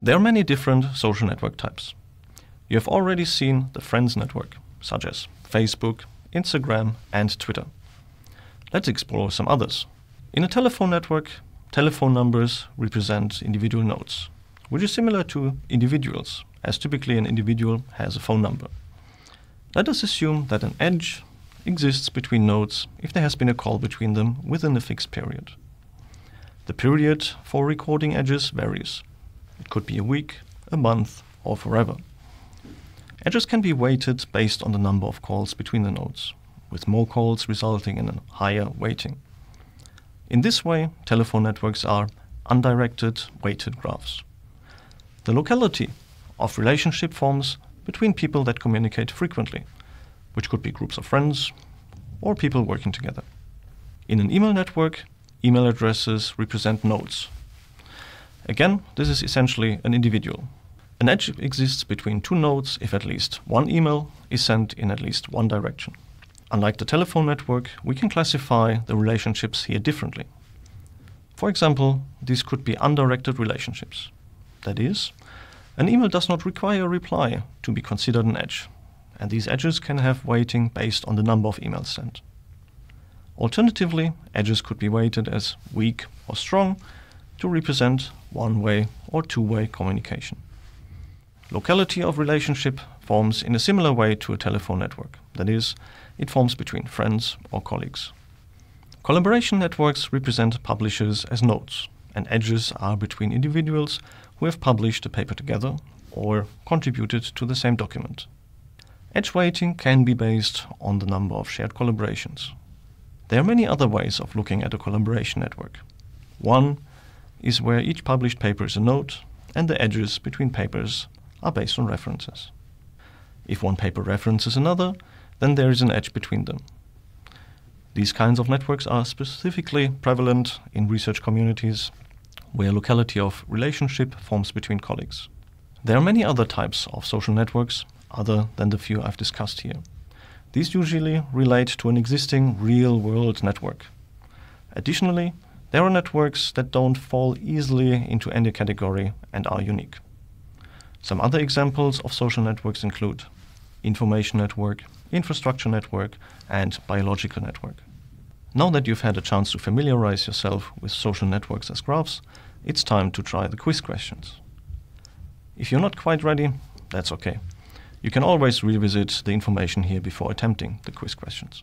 There are many different social network types. You have already seen the friends network, such as Facebook, Instagram, and Twitter. Let's explore some others. In a telephone network, telephone numbers represent individual nodes, which is similar to individuals, as typically an individual has a phone number. Let us assume that an edge exists between nodes if there has been a call between them within a fixed period. The period for recording edges varies. It could be a week, a month, or forever. Edges can be weighted based on the number of calls between the nodes, with more calls resulting in a higher weighting. In this way, telephone networks are undirected weighted graphs. The locality of relationship forms between people that communicate frequently, which could be groups of friends or people working together. In an email network, email addresses represent nodes. Again, this is essentially an individual. An edge exists between two nodes if at least one email is sent in at least one direction. Unlike the telephone network, we can classify the relationships here differently. For example, these could be undirected relationships. That is, an email does not require a reply to be considered an edge, and these edges can have weighting based on the number of emails sent. Alternatively, edges could be weighted as weak or strong to represent one-way or two-way communication. Locality of relationship forms in a similar way to a telephone network. That is, it forms between friends or colleagues. Collaboration networks represent publishers as nodes, and edges are between individuals who have published a paper together or contributed to the same document. Edge weighting can be based on the number of shared collaborations. There are many other ways of looking at a collaboration network. One is where each published paper is a node, and the edges between papers are based on references. If one paper references another, then there is an edge between them. These kinds of networks are specifically prevalent in research communities where locality of relationship forms between colleagues. There are many other types of social networks other than the few I've discussed here. These usually relate to an existing real-world network. Additionally, there are networks that don't fall easily into any category and are unique. Some other examples of social networks include information network, infrastructure network, and biological network. Now that you've had a chance to familiarize yourself with social networks as graphs, it's time to try the quiz questions. If you're not quite ready, that's okay. You can always revisit the information here before attempting the quiz questions.